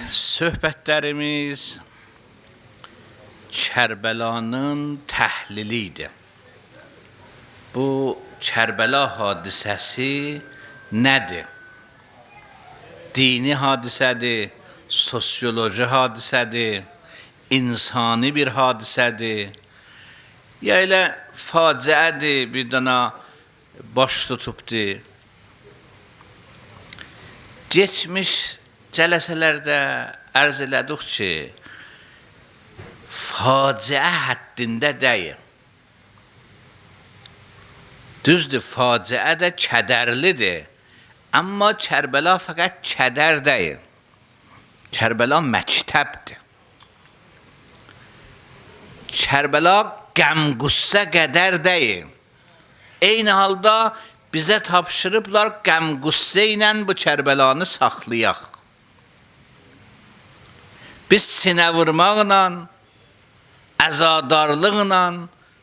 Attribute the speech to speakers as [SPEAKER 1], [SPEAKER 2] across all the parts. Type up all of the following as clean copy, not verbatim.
[SPEAKER 1] söhbətlərimiz Kərbəlanın təhlili idi. Bu Kərbəla hadisəsi nədir? Dini hadisədir, sosioloji hadisədir, insani bir hadisədir. Ya elə faciədir, bir dana baş tutubdur. Geçmiş cələsələrdə ərz elədik ki, faciə həddində deyil. Düzdür, faciə də kədərlidir. Amma Kərbəla fəqət kədər deyil. Kərbəla məktəbdir. Kərbəla qəm-qüssə qədər deyil. Eyni halda bizə tapşırıblar qəm-qüssə ilə bu Kərbəlanı saxlayaq. Biz sinə vurmaqla, əzadarlıqla,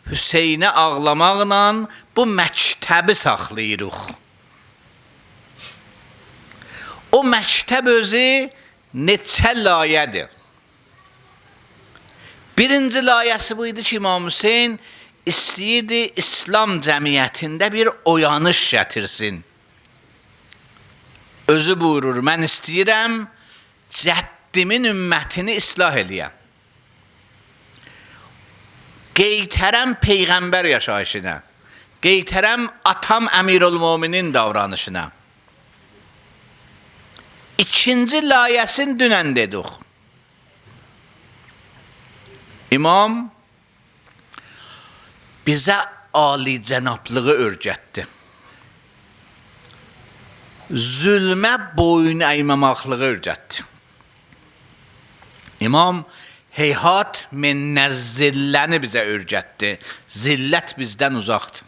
[SPEAKER 1] Hüseynə ağlamaqla bu məktəbi saxlayırıq. O məktəb özü neçə layədir. Birinci layəsi bu idi ki, İmam Hüseyn istəyirdi İslam cəmiyyətində bir oyanış gətirsin. Özü buyurur, mən istəyirəm cəddimin ümmətini islah eləyəm. Qeytərəm Peyğəmbər yaşayışına, qeytərəm atam Əmirülmüminin davranışına. İkinci layəsin dünən dedik. İmam bizə alicənablığı öyrətdi. Zülmə boyun əymamaqlığı öyrətdi. İmam heyhat minnə zilləni bizə öyrətdi. Zillət bizdən uzaqdır.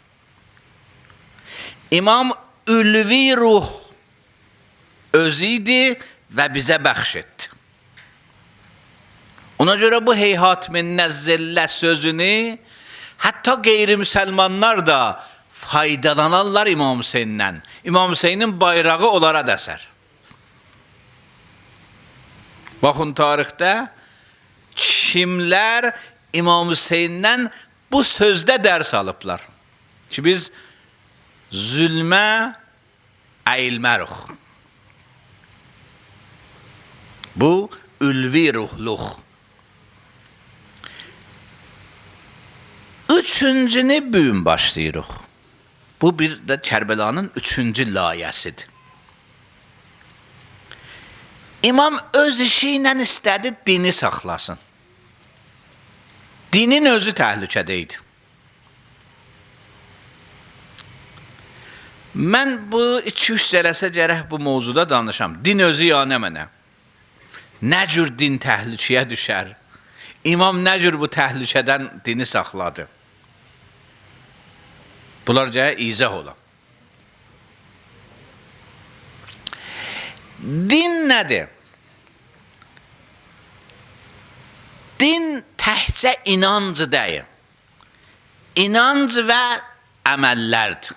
[SPEAKER 1] İmam ülvi ruh özü idi və bizə bəxş etdi. Ona görə bu heyhat minnə zillə sözünü hətta qeyri-müsəlmanlar da faydalanarlar İmam Hüseyndən. İmam Hüseynin bayrağı onlara dəsər. Baxın, tarixdə kimlər İmam Hüseyndən bu sözdə dərs alıblar? Ki biz zülmə əyilmərik. Bu ülvi ruhluq. Üçüncünü bugün başlayırıq. Bu bir də Kərbəlanın üçüncü layəsidir. İmam öz işi ilə istədi dini saxlasın. Dinin özü təhlükədə idi. Mən bu 2-3 cələsə gərək bu mövzuda danışam. Din özü ya nə mənə? Nə cür din təhlükəyə düşər? İmam nə cür bu təhlükədən dini saxladı? Bunlar gərək izah ola. Din nədir? Din təhcə inancı deyil. İnanc və əməllərdir.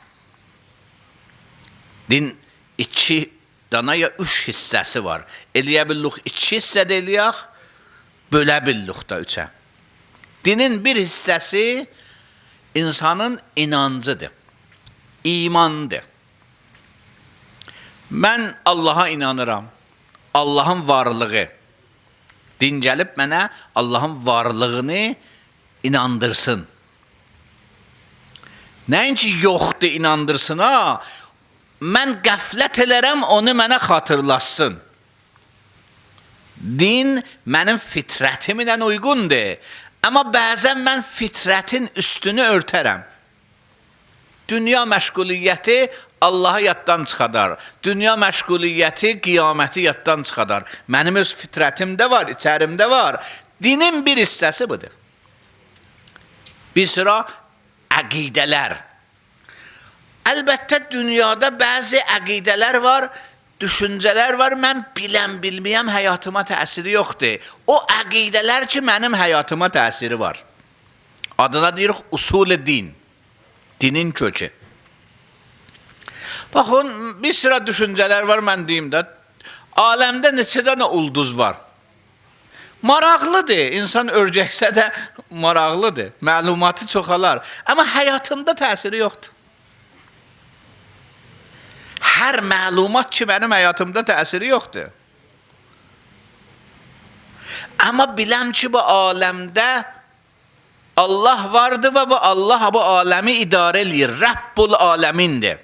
[SPEAKER 1] Din 2 dana ya 3 hissəsi var. Eləyə billuq 2 hissədə eləyək, bölə billuq da 3-ə. Dinin bir hissəsi insanın inancıdır, imandır. Mən Allaha inanıram, Allahın varlığı. Din gəlib mənə Allahın varlığını inandırsın. Nəinki yoxdur inandırsın, ha? Mən qəflət elərəm, onu mənə xatırlasın. Din mənim fitrətimlə uyğundur. Amma bəzən mən fitrətin üstünü örtərəm. Dünya məşğuliyyəti Allahı yaddan çıxadar. Dünya məşğuliyyəti qiyaməti yaddan çıxadar. Mənim öz fitrətimdə var, içərimdə var. Dinin bir hissəsi budur. Bir sıra əqidələr. Əlbəttə dünyada bəzi əqidələr var, düşüncələr var, mən bilməyəm, həyatıma təsiri yoxdur. O əqidələr ki, mənim həyatıma təsiri var. Adına deyirik usul-i din, dinin kökü. Baxın, bir sıra düşüncələr var, mən deyim də, aləmdə neçə dənə ulduz var? Maraqlıdır. İnsan örgəksə də maraqlıdır. Məlumatı çoxalar. Amma həyatında təsiri yoxdur. Hər məlumat ki, mənim həyatımda təsiri yoxdur. Amma biləm ki, bu aləmdə Allah vardır və bu Allah bu aləmi idarə edir. Rəbbul aləmindir.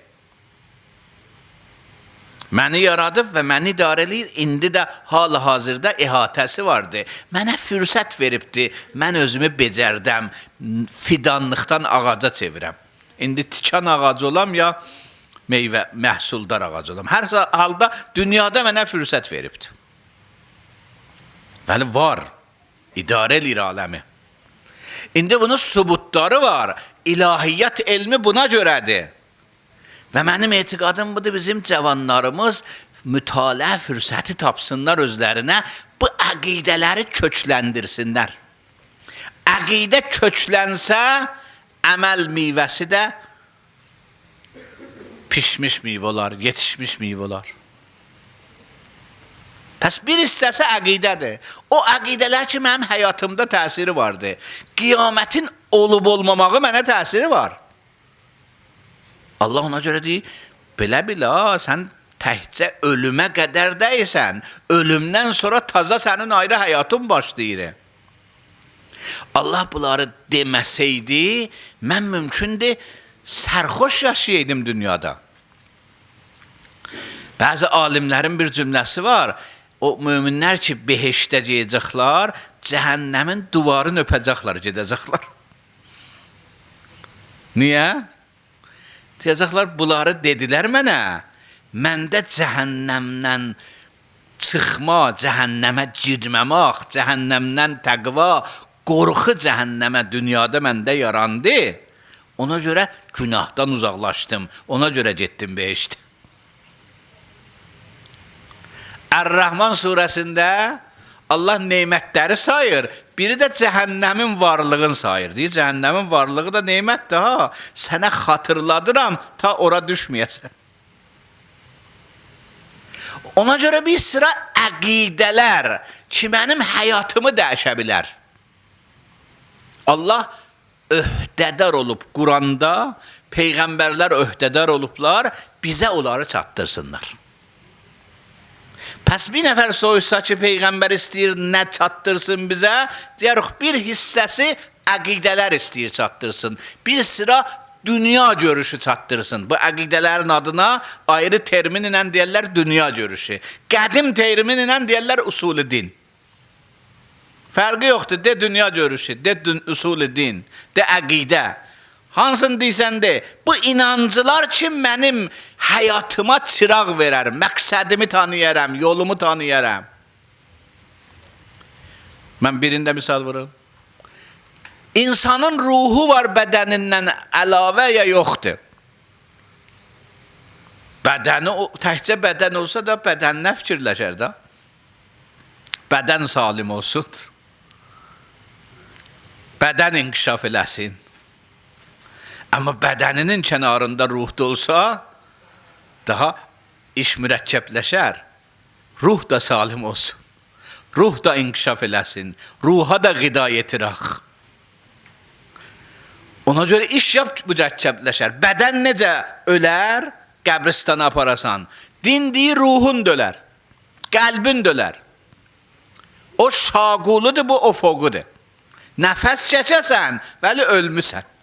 [SPEAKER 1] Məni yaradıb və məni idarə edir. İndi də hal-hazırda əhatəsi vardır. Mənə fürsət veribdir. Mən özümü becərdəm. Fidanlıqdan ağaca çevirəm. İndi tikan ağacı olam ya meyvə, məhsuldar ağacı olam. Hər halda dünyada mənə fürsət veribdir. Bəli, var. İdarə edir aləmi. İndi bunun sübutları var. İlahiyyat elmi buna görədir. Və mənim etiqadım budur, bizim cavanlarımız mütaliə fürsəti tapsınlar özlərinə, bu əqidələri kökləndirsinlər. Əqidə köklənsə, əməl meyvəsi də pişmiş meyvə olar, yetişmiş meyvə olar. Pəs bir hissəsi əqidədir. O əqidələr ki, mənim həyatımda təsiri vardır. Qiyamətin olub-olmamağı mənə təsiri var. Allah ona görə deyir, belə, sən təhcə ölümə qədər deyilsən, ölümdən sonra taza sənin ayrı həyatın başlayır. Allah bunları deməsəydi, mən mümkündür, sərxoş yaşayaydım dünyada. Bəzi alimlərin bir cümləsi var, o möminlər ki, behişdə gedəcəklər, cəhənnəmin duvarını öpəcəklər, gedəcəklər. Niyə? Deyəcəklər, bunları dedilər mənə, məndə cəhənnəmdən çıxma, cəhənnəmə girməmək, cəhənnəmdən təqva, qorxu cəhənnəmə dünyada məndə yarandı. Ona görə günahdan uzaqlaşdım, ona görə getdim behişdə. Ər-Rəhman surəsində Allah neymətləri sayır, biri də cəhənnəmin varlığını sayır. Deyir, cəhənnəmin varlığı da neymətdir ha, sənə xatırladıram, ta ora düşməyəsən. Ona görə bir sıra əqidələr ki, mənim həyatımı dəyişə bilər. Allah öhdədar olub Quranda, peyğəmbərlər öhdədar olublar, bizə onları çatdırsınlar. Pəs bir nəfər soysa ki, peyğəmbər istəyir nə çatdırsın bizə, deyərək bir hissəsi əqidələr istəyir çatdırsın. Bir sıra dünya görüşü çatdırsın. Bu əqidələrin adına ayrı termin ilə deyərlər dünya görüşü. Qədim termin ilə deyərlər usulü din. Fərqi yoxdur, de dünya görüşü, de usulü din, de əqidə. Hansını deysən de, bu inancılar ki, mənim həyatıma çıraq verər, məqsədimi tanıyarəm, yolumu tanıyarəm. Mən birində misal vururum. İnsanın ruhu var bədənindən əlavə ya yoxdur. Bədəni, təkcə bədən olsa da bədəninə fikirləşər da. Bədən salim olsun. Bədən inkişaf eləsin. Amma bədəninin kənarında ruh da olsa, daha iş mürəkkəbləşər. Ruh da salim olsun. Ruh da inkişaf eləsin. Ruha da qida yetirək. Ona görə iş yap mürəkkəbləşər. Bədən necə ölər, qəbristana aparasan. Din deyir, ruhun dölər. Qəlbin dölər. O şaquludur, bu ofoqudur. Nəfəs çəkəsən, vəli ölmüsən.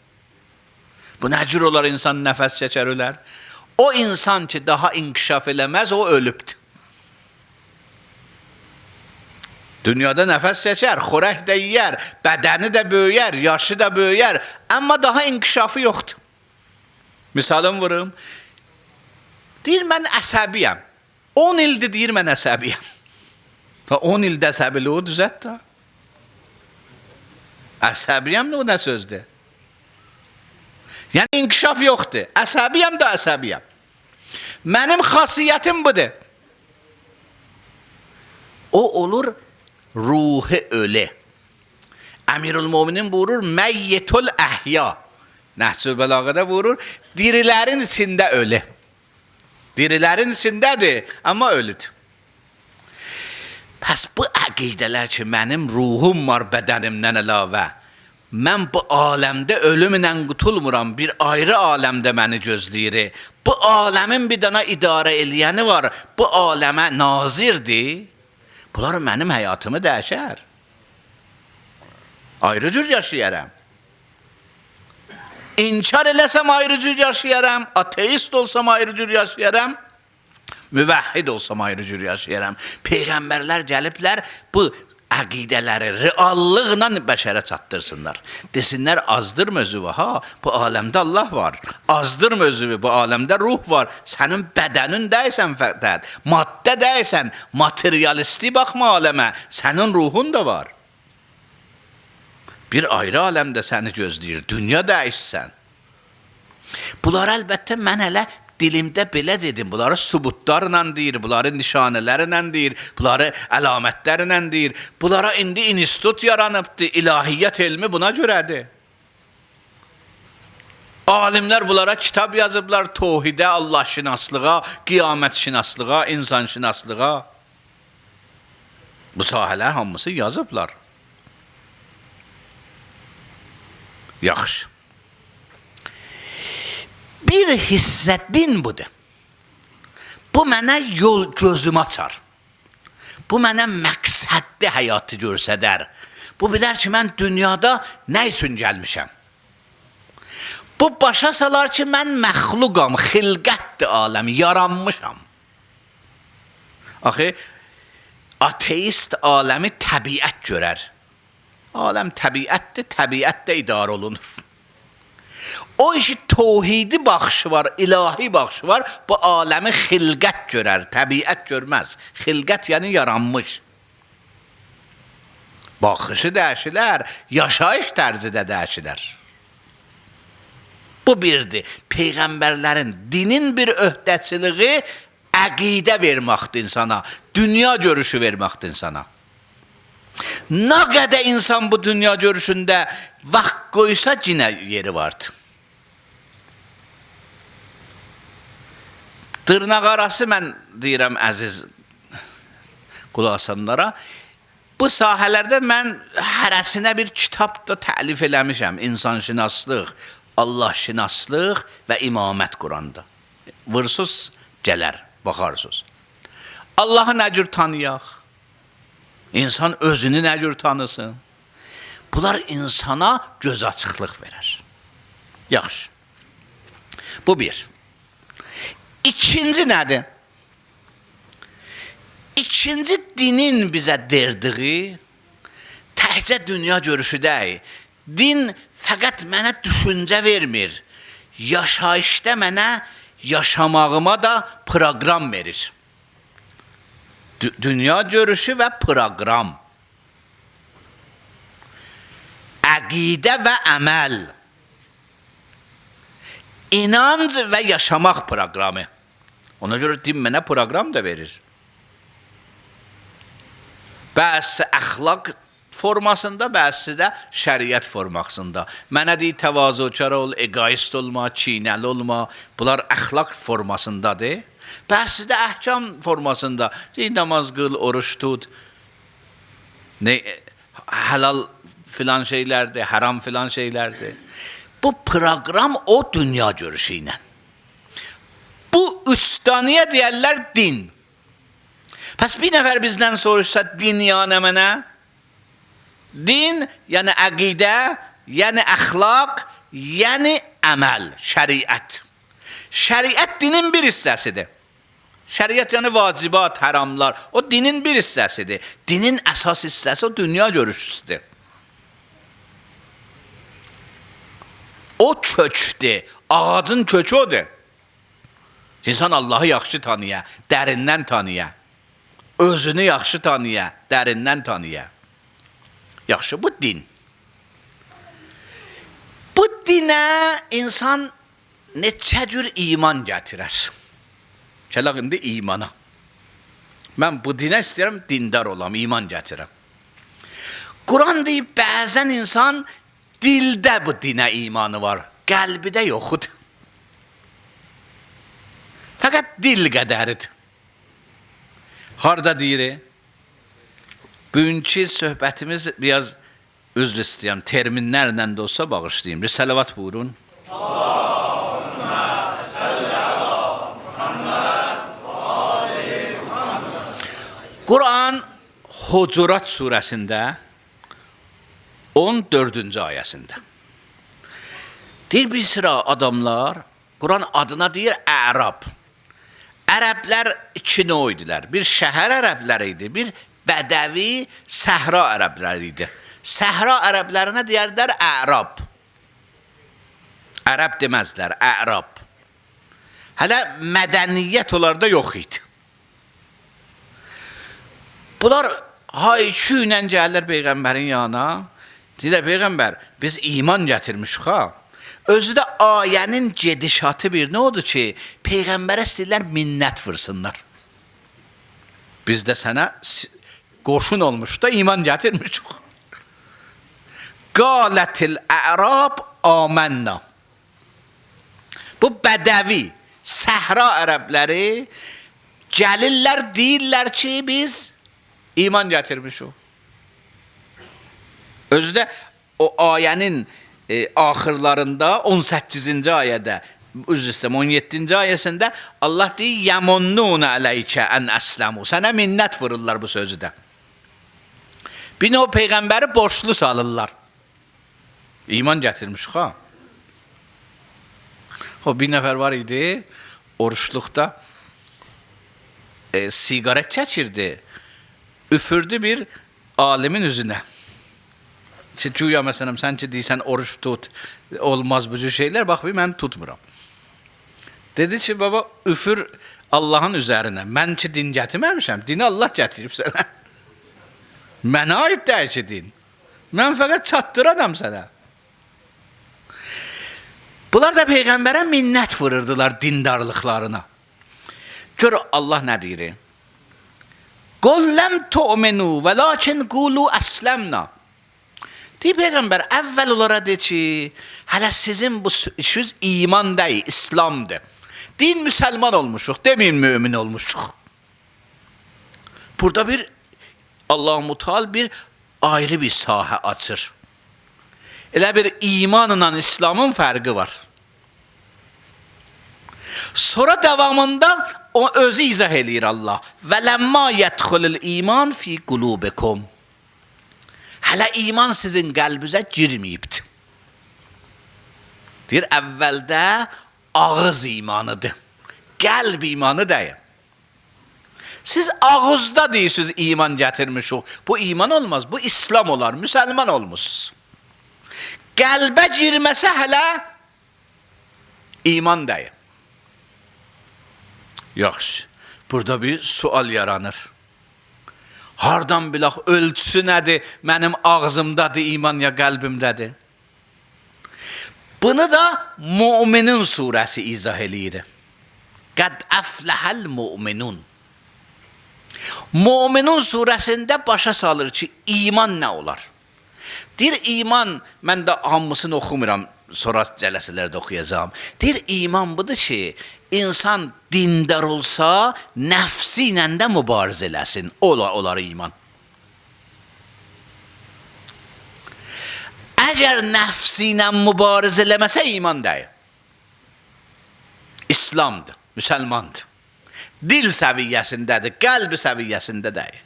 [SPEAKER 1] Bu nə cür olar insan nəfəs çəkər ölər? O insan ki, daha inkişaf eləməz, o ölübdür. Dünyada nəfəs çəkər, xorək də yiyər, bədəni də böyüyər, yaşı da böyüyər, amma daha inkişafı yoxdur. Misalım vurum. Deyir, mən əsəbiyəm. 10 ildir deyir, mən əsəbiyəm. 10 ildə əsəbili o düzət da. Əsəbiyəm nə o nə sözdür? Yəni inkişaf yoxdur. Əsəbiyəm də əsəbiyəm. Mənim xasiyyətim budur. O olur ruhi ölü. Əmirül-Müminin buyurur, məyyitül əhya. Nəhcül Bəlağədə buyurur, dirilərin içində ölü. Dirilərin içindədir, amma ölüdür. Pəs bu əqidələr ki, mənim ruhum var bədənimdən əlavə, mən bu aləmdə ölümlə qutulmuram, bir ayrı aləmdə məni gözləyir. Bu aləmin bir dana idarə eləyəni var, bu aləmə nazirdir. Bunlar mənim həyatımı dəyişər. Ayrı cür yaşayaram. İnkar eləsəm ayrı cür yaşayaram, ateist olsam ayrı cür yaşayaram, müvəhhid olsam ayrı cür yaşayaram. Peyğəmbərlər gəliblər bu əqidələri reallıqla bəşərə çatdırsınlar. Desinlər, azdır mövzuvu, ha, bu aləmdə Allah var. Azdır mövzuvu, bu aləmdə ruh var. Sənin bədənin deyilsən fəqət, maddə deyilsən, materialisti baxma aləmə, sənin ruhun da var. Bir ayrı aləmdə səni gözləyir, dünya dəyişsən. Bunlar əlbəttə mən hələ dilimdə belə dedim, bunları sübutlarla deyir, bunları nişanələrlə deyir, bunları əlamətlərlə deyir, bunlara indi institut yaranıbdır, ilahiyyat elmi buna görədir. Alimlər bunlara kitab yazıblar, tohidə, Allah şinaslığa, qiyamət şinaslığa, insan şinaslığa. Bu sahələr hamısı yazıblar. Yaxşı. Bir hissə din budur. Bu mənə yol gözümü açar. Bu mənə məqsədli həyatı görsədər. Bu bilər ki, mən dünyada nə üçün gəlmişəm? Bu başa salar ki, mən məxluqam, xilqətdir aləm, yaranmışam. Axı, ateist aləmi təbiət görər. Aləm təbiətdir, təbiətdə idarə olunur. O işi tohidi baxışı var, ilahi baxışı var, bu aləmi xilqət görər, təbiət görməz. Xilqət yəni yaranmış. Baxışı dəyişilər, yaşayış tərzi də dəyişilər. Bu birdir, Peyğəmbərlərin, dinin bir öhdəçiliği əqidə verməkdir insana, dünya görüşü verməkdir insana. Nə qədər insan bu dünya görüşündə vaxt qoysa cinə yeri vardı. Dırnaq arası mən deyirəm əziz qulasanlara, bu sahələrdə mən hərəsinə bir kitab da təlif eləmişəm. İnsanşinaslıq, Allahşinaslıq və imamət Quranda. Vırsız gələr, baxarsınız. Allahı nə cür tanıyaq? İnsan özünü nə cür tanısın? Bunlar insana göz açıqlıq verər. Yaxşı. Bu bir. İkinci nədir? İkinci dinin bizə verdiyi təkcə dünya görüşü deyil. Din fəqət mənə düşüncə vermir. Yaşayışda mənə yaşamağıma da proqram verir. Dünya görüşü və proqram. Əqidə və əməl. İnanc və yaşamaq proqramı. Ona görə din mənə proqram da verir. Bəzi əxlaq formasında, bəzi də şəriət formasında. Mənə deyir, təvazökar ol, egoist olma, çiynəli olma. Bunlar əxlaq formasındadır. Bəzi də əhkam formasında. Deyir, namaz qıl, oruç tut. Halal filan şeylərdir, haram filan şeylərdir. Bu proqram o dünya görüşü ilə. Bu üç tanıya deyərlər din. Pəs bir nəfər bizdən soruşsa din yəni mənə? Din yəni əqidə, yəni əxlaq, yəni əməl, şəriət. Şəriət dinin bir hissəsidir. Şəriət yəni vacibat, haramlar, o dinin bir hissəsidir. Dinin əsas hissəsi o dünya görüşüdür. O kökdür, ağacın kökü odur. İnsan Allahı yaxşı tanıya, dərindən tanıya. Özünü yaxşı tanıya, dərindən tanıya. Yaxşı, bu din. Bu dinə insan neçə cür iman gətirər. Gələk indi imana. Mən bu dinə istəyirəm, dindar olam, iman gətirəm. Quran deyib, bəzən insan dildə bu dinə imanı var, qəlbidə yoxudur. Fəqət dil qədəridir. Harada deyir? Bugünkü söhbətimiz biraz üzr istəyirəm, terminlərlə də olsa bağışlayayım. Bir salavat buyurun. Quran Hucurat surəsində 14-cü ayəsində deyir, bir sıra adamlar Quran adına deyir Ərab. Ərəblər iki növ idilər. Bir şəhər ərəbləri idi, bir bədəvi səhra ərəbləri idi. Səhra ərəblərinə deyərdilər Ərab. Ərəb deməzlər, Ərab. Hələ mədəniyyət onlarda yox idi. Bunlar hay-küy ilə gəlirlər Peyğəmbərin yanına. Deyirlər, Peyğəmbər, biz iman gətirmişik ha. Özü də ayənin gedişatı bir nə oldu ki, Peyğəmbərə istəyirlər minnət vırsınlar. Biz də sənə qoşun olmuş da iman gətirmişik. Qalətil ərab amənna. Bu bədəvi, səhra ərəbləri gəlirlər, deyirlər ki, biz iman gətirmişik. Özü də o ayənin axırlarında 18-ci ayədə, üzr istəyirəm, 17-ci ayəsində Allah deyir, yəmunnun ələykə ən əsləmu. Sənə minnət vururlar bu sözüdə. Bir o Peyğəmbəri borçlu salırlar. İman gətirmişik ha. O bir nəfər var idi, oruçluqda sigaret çəkirdi, üfürdü bir alimin üzünə. Güya məsələn, sən ki deyirsən oruç tut, olmaz bu cür şeylər, bax bir mən tutmuram. Dedi ki, baba üfür Allahın üzərinə, mən ki din gətirməmişəm, dini Allah gətirib sənə. Mənə aid deyil ki din, mən fəqət çatdıranam sənə. Bunlar da Peyğəmbərə minnət vururdular dindarlıqlarına. Gör Allah nə deyir? Qul ləm tu'minu və lakin qulu əsləmna. Deyir Peyğəmbər, əvvəl olaraq deyir ki, hələ sizin bu işiniz iman deyil, İslamdır. Din müsəlman olmuşuq, deməyin mömin olmuşuq. Burada bir Allah-u Teala bir ayrı bir sahə açır. Elə bir imanla İslamın fərqi var. Sonra davamında o özü izah eləyir Allah. Və ləmmə yədxulul iman fi qulubikum. Hələ iman sizin qəlbinizə girməyibdir. Deyir, əvvəldə ağız imanıdır. Qəlb imanı deyil. Siz ağızda deyirsiniz iman gətirmişik. Bu iman olmaz, bu İslam olar, müsəlman olmuş. Qəlbə girməsə hələ iman deyil. Yaxşı, burada bir sual yaranır. Hardan bilək, ölçüsü nədir? Mənim ağzımdadır iman ya qəlbimdədir? Bunu da Müminin surəsi izah eləyir. Qəd əfləhəl müminun. Müminin surəsində başa salır ki, iman nə olar? Deyir, iman, mən də hamısını oxumuram, sonra cələsələrdə oxuyacağım. Deyir, iman budur ki, insan dindar olsa, nəfsi ilə də mübarizə eləsin. Olar iman. Əgər nəfsi ilə mübarizə eləməsə, iman deyil. İslamdır, müsəlmandır. Dil səviyyəsindədir, qəlbi səviyyəsində deyil.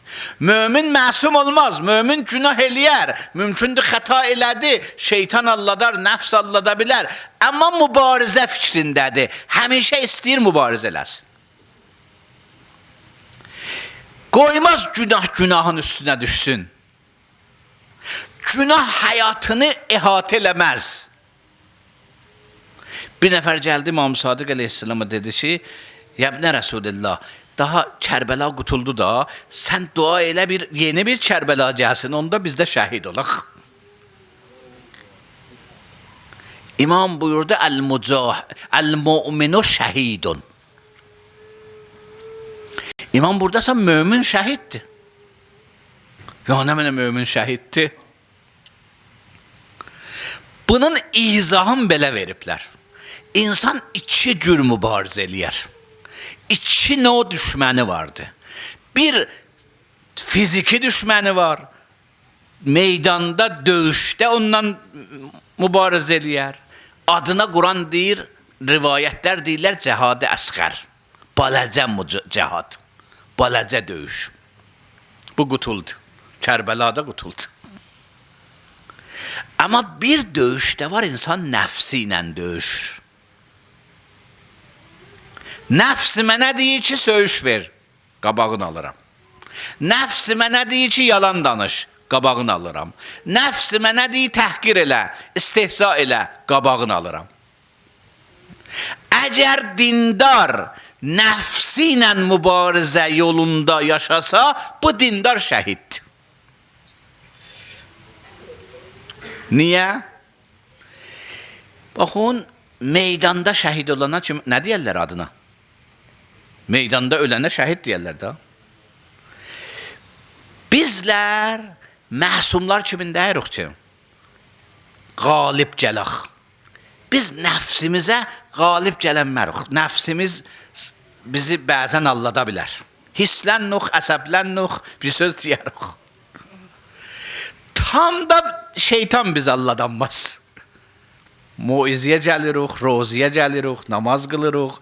[SPEAKER 1] Mömin məsum olmaz, mömin günah eləyər, mümkündür xəta elədi, şeytan alladar, nəfs allada bilər. Amma mübarizə fikrindədir, həmişə istəyir mübarizə eləsin. Qoymaz günahın üstünə düşsün. Günah həyatını əhatə eləməz. Bir nəfər gəldi İmam Sadiq əleyhissalama dedi ki, Yəbnə Rəsulillah, daha Kərbəla qutuldu da, sən dua elə yeni bir Kərbəla gəlsin, onda biz də şəhid olaq. İmam buyurdu, Əl-mu'minu şəhidun. İmam buradasa mömin şəhiddir. Ya nə mənə mömin şəhiddir? Bunun izahını belə veriblər. İnsan iki cür mübarizə eləyər. İki növ düşməni vardı. Bir, fiziki düşməni var. Meydanda, döyüşdə ondan mübarizə eləyər. Adına Quran deyir, rivayətlər deyirlər cihad-ı əsğər. Balacə cihad, balacə döyüş. Bu qutuldu. Kərbəlada qutuldu. Amma bir döyüşdə var, insan nəfsi ilə döyüşür. Nəfsi mənə deyir ki, söyüş ver, qabağını alıram. Nəfsi mənə deyir ki, yalan danış, qabağını alıram. Nəfsi mənə deyir, təhqir elə, istehza elə, qabağını alıram. Əgər dindar nəfsi ilə mübarizə yolunda yaşasa, bu dindar şəhiddir. Niyə? Baxın, meydanda şəhid olana kim, nə deyərlər adına? Meydanda ölənə şəhid deyərlər də. Bizlər məsumlar kimindəyirik ki? Qalib gələx. Biz nəfsimizə qalib gələnmərik. Nəfsimiz bizi bəzən allada bilər. Hislənnuq, əsəblənnuq, bir söz deyərik. Tam da şeytan biz alladanmaz. Muiziyə gəlirik, roziyə gəlirik, namaz qılırıq.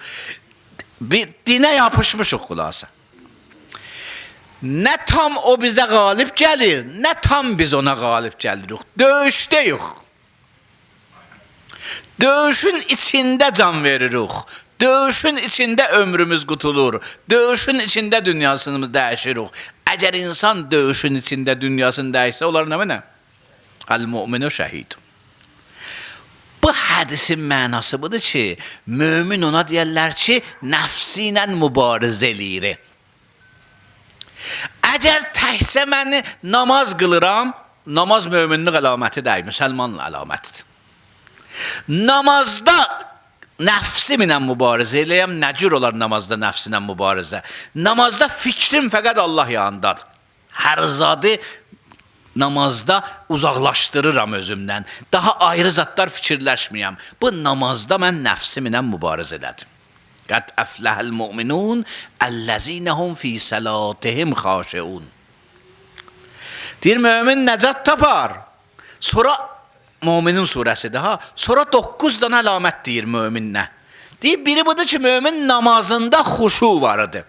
[SPEAKER 1] Bir dinə yapışmışıq xulasa. Nə tam o bizə qalib gəlir, nə tam biz ona qalib gəlirik. Döyüşdəyik. Döyüşün içində can veririk. Döyüşün içində ömrümüz qutulur. Döyüşün içində dünyasını dəyişirik. Əgər insan döyüşün içində dünyasını dəyişsə, onlar nə mənə? Əl-mü'minu şəhid. Bu hədisin mənası budur ki, mömin ona deyərlər ki, nəfsi ilə mübarizə eləyir. Əgər təkcə məni namaz qılıram, namaz möminlik əlaməti deyil, müsəlmanın əlamətidir. Namazda nəfsimlə mübarizə eləyəm, nə cür olar namazda nəfsimlə mübarizə? Namazda fikrim fəqət Allah yanındadır. Hər zadı namazda uzaqlaşdırıram özümdən. Daha ayrı zatlar fikirləşməyəm. Bu namazda mən nəfsimlə mübarizə elədim. Qəd əfləhəl müminun əlləzinəhum fi səlatihim xaşeun. Deyir, mömin nəcat tapar. Sonra Müminin surəsidir ha. Sonra 9 dənə əlamət deyir möminlə. Deyir, biri budur ki, mömin namazında xuşu varıdır.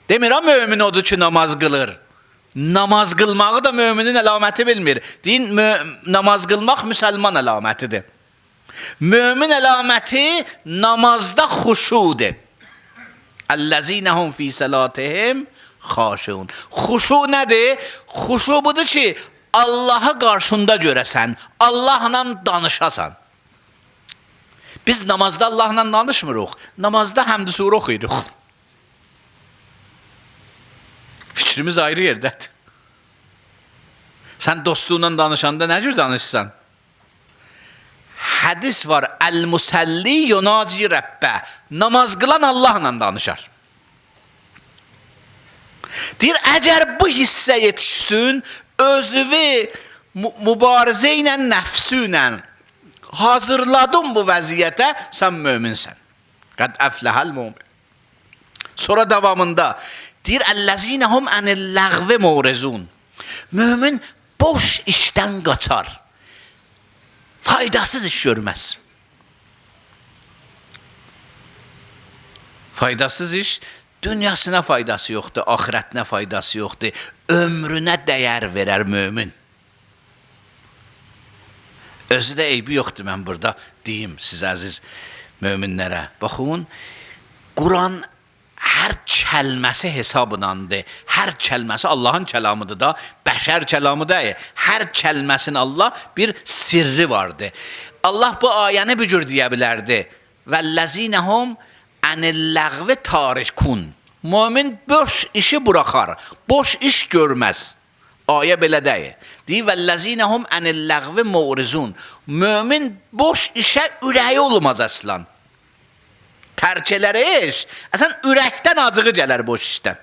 [SPEAKER 1] Demir, ha, mömin odur ki, namaz qılır. Namaz qılmağı da müminin əlaməti bilmir. Deyir, namaz qılmaq müsəlman əlamətidir. Mömin əlaməti namazda xuşudur. Əlləzinəhum fi səlatihim xaşeun. Xuşu nədir? Xuşu budur ki, Allahı qarşında görəsən, Allahla danışasan. Biz namazda Allahla danışmırıq, namazda həmd-i surə oxuyuruq. Fikrimiz ayrı yerdədir. Sən dostluğunla danışanda nə cür danışsan? Hədis var, əl-musalli yunaci Rəbbə. Namaz qılan Allahla danışar. Deyir, əgər bu hissə yetişsin, özüvi mübarizə ilə, nəfsü ilə hazırladın bu vəziyyətə, sən möminsən. Qəd əfləhəl mümin. Sonra davamında deyir, əlləzinəhum ənil-ləğvi mu'rizun. Mömin boş işdən qaçar. Faydasız iş görməz. Faydasız iş, dünyasına faydası yoxdur, axirətinə faydası yoxdur, ömrünə dəyər verər mömin. Özü də eybi yoxdur, mən burada deyim siz əziz möminlərə. Baxın, Quran hər kəlməsi hesabınandır. Hər kəlməsi Allahın kəlamıdır da, bəşər kəlamı deyil. Hər kəlməsin Allah bir sirri vardır. Allah bu ayəni bir cür deyə bilərdi. Vəlləzinəhum ənil-ləğvi tarikun. Mömin boş işi buraxar, boş iş görməz. Ayə belə deyil. Deyir, vəlləzinəhum ənil-ləğvi mu'rizun. Mömin boş işə ürəyi olmaz əslan. Tərkələri iş, əsən ürəkdən acığı gələr boş işdən.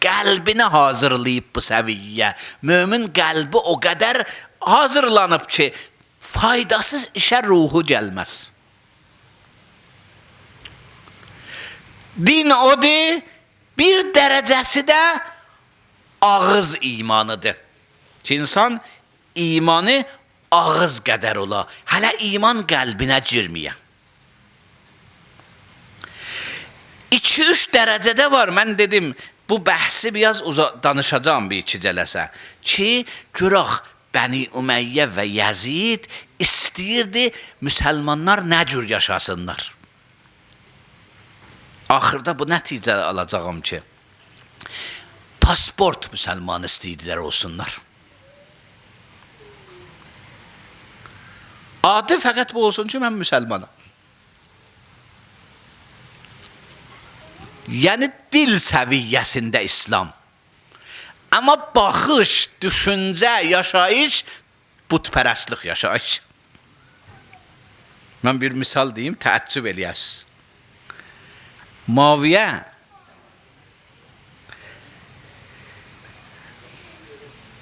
[SPEAKER 1] Qəlbini hazırlayıb bu səviyyə. Mömin qəlbi o qədər hazırlanıb ki, faydasız işə ruhu gəlməz. Din odur, bir dərəcəsi də ağız imanıdır. Ki insan imanı ağız qədər ola. Hələ iman qəlbinə girməyə. 2-3 dərəcədə var. Mən dedim, bu bəhsi biraz danışacağım bir iki cələsə. Ki, görək, Bəni Ümeyyə və Yazid istəyirdi müsəlmanlar nə cür yaşasınlar. Axırda bu nəticə alacağım ki, pasport müsəlman istəyirdilər olsunlar. Adı fəqət bu olsun ki, mən müsəlmanam. Yəni, dil səviyyəsində İslam. Amma baxış, düşüncə, yaşayış, butpərəstlik yaşayış. Mən bir misal deyim, təəccüb eləyəsiniz. Muaviyə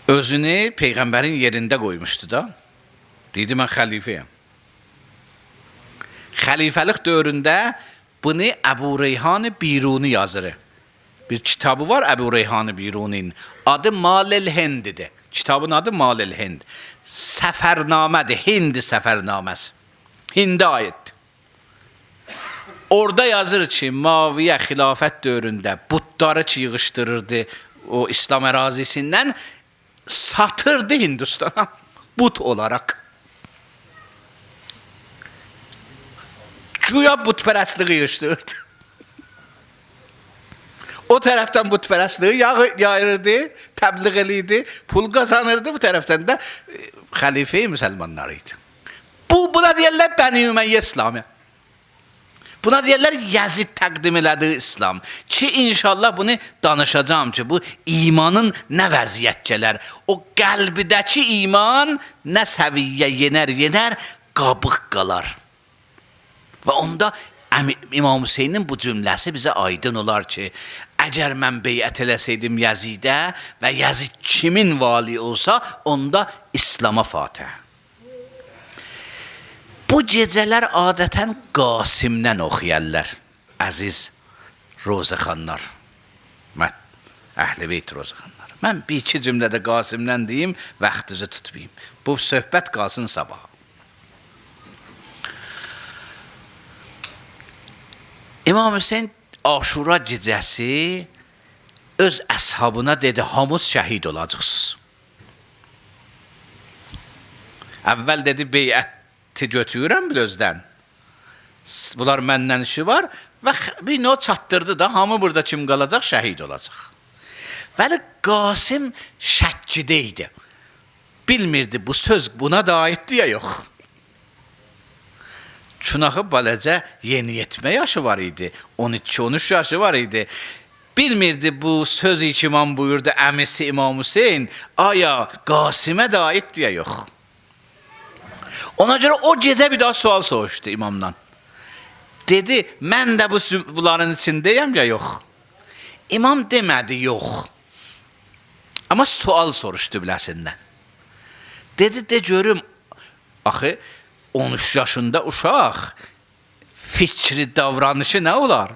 [SPEAKER 1] özünü Peyğəmbərin yerində qoymuşdu da. Deydi, mən xəlifəyəm. Xəlifəlik dövründə bunu Əbu Reyhan Biruni yazır. Bir kitabı var Əbu Reyhan Biruni'nin. Adı Mal-el Hind'dir. Kitabın adı Mal-el Hind. Səfərnamədir. Hindi səfərnaməsi. Hind'e aiddir. Orada yazır ki, Muaviyə xilafət dövründə butları yığışdırırdı o İslam ərazisindən, satırdı Hindistana but olarak. Güya butpərəstliği yığışdırırdı. O tərəfdən butpərəstliği yayırdı, təbliğ eləyirdi, pul qazanırdı, bu tərəfdən də xəlifə-i müsəlmanlarıydı. Buna deyirlər Bəni Ümeyyə İslamı. Buna deyirlər Yazid təqdim elədiyi İslam. Ki, inşallah bunu danışacağım ki, bu imanın nə vəziyyət gələr. O qəlbidəki iman nə səviyyə yenər, qabıq qalar. Və onda İmam Hüseynin bu cümləsi bizə aydın olar ki, əgər mən beyət eləsəydim Yazidə və Yazid kimin vali olsa, onda İslama Fatihə. Bu gecələr adətən Qasimdən oxuyarlar, əziz rozəxanlar, Əhl-i Beyt rozəxanlar. Mən bir iki cümlədə Qasimdən deyim, vaxtınızı tutmayayım. Bu söhbət qalsın sabah. İmam Hüseyin Aşura gecəsi öz əshabına dedi, hamız şəhid olacaqsınız. Əvvəl dedi, beyəti götürürəm bilözdən. Bunlar məndən işi var və bir o çatdırdı da, hamı burada kim qalacaq, şəhid olacaq. Vəli Qasim şəkkidə idi. Bilmirdi, bu söz buna da aiddir ya yox. Çünaxı balaca yeniyetmə yaşı var idi. 12-13 yaşı var idi. Bilmirdi bu söz imam buyurdu əmisi İmam Hüseyin. Aya Qasimə də aiddir ya yox. Ona görə o gecə bir daha sual soruşdu imamdan. Dedi, mən də bunların içindəyəm ya yox. İmam demədi yox. Amma sual soruşdu biləsindən. Dedi, de görüm, axı 13 yaşında uşaq fikri, davranışı nə olar?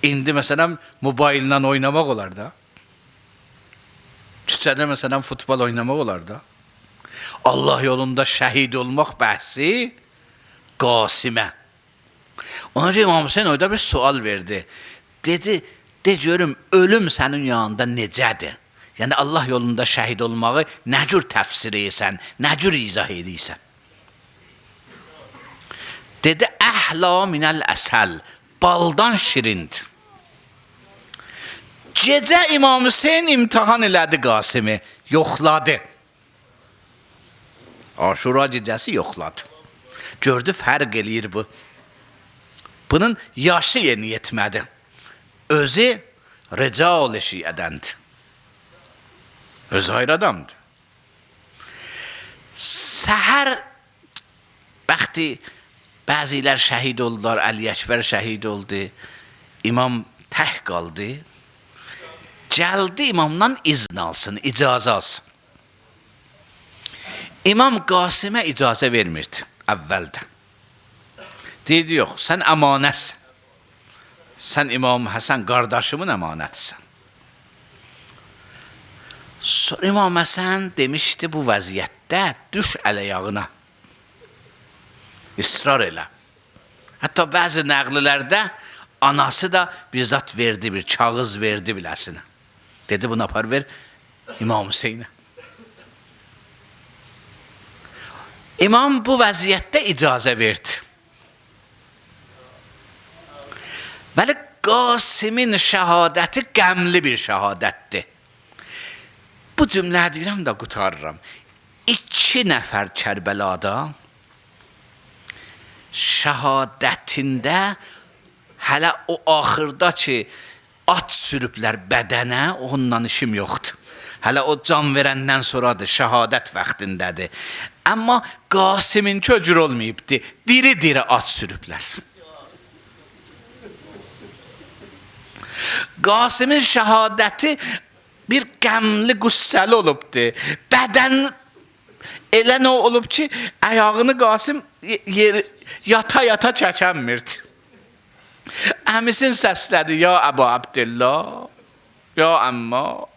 [SPEAKER 1] İndi məsələn mobillə oynamaq olar da. Küçədə məsələn futbol oynamaq olar da. Allah yolunda şəhid olmaq bəhsi Qasimə. Ona görə İmam Hüseyin orada bir sual verdi. Dedi, de görüm ölüm sənin yanında necədir? Yəni Allah yolunda şəhid olmağı nə cür təfsir edirsən, nə cür izah edirsən? Dedi, əhla minəl əsəl, baldan şirindir. Gecə İmam Hüseyin imtihan elədi Qasimi, yoxladı. Aşura gecəsi yoxladı. Gördü, fərq eləyir bu. Bunun yaşı yeni yetmədi. Özü rical-i şiədəndir. Öz hayır adamdır. Səhər vaxtı bəzilər şəhid oldular, Əli Əkbər şəhid oldu, imam tək qaldı. Gəldi imamdan izn alsın, icazə alsın. İmam Qasimə icazə vermirdi əvvəldə. Deyirdi, yox, sən əmanətsən. Sən İmam Həsən qardaşımın əmanətisən. Sonra İmam Həsən demişdi bu vəziyyətdə düş ələyağına. İsrar elə. Hətta bəzi nəqlilərdə anası da bir zat verdi, bir kağız verdi biləsinə. Dedi bunu apar ver İmam Hüseynə. İmam bu vəziyyətdə icazə verdi. Bəli, Qasimin şəhadəti qəmli bir şəhadətdir. Bu cümlə deyirəm də qutarıram. 2 nəfər Kərbəlada şəhadətində hələ o axırda ki, at sürüblər bədənə, ondan işim yoxdur. Hələ o can verəndən sonradır, şəhadət vaxtindədir. Amma Qasimin köcür olmayıbdır, diri-diri at sürüblər. Qasimin şəhadəti bir qəmli, qüssəli olubdur. Bədən elə nə olub ki, ayağını Qasim yata-yata çəkənmirdi. Əmisin səslədi, ya Əbu Abdillah, ya Əmma,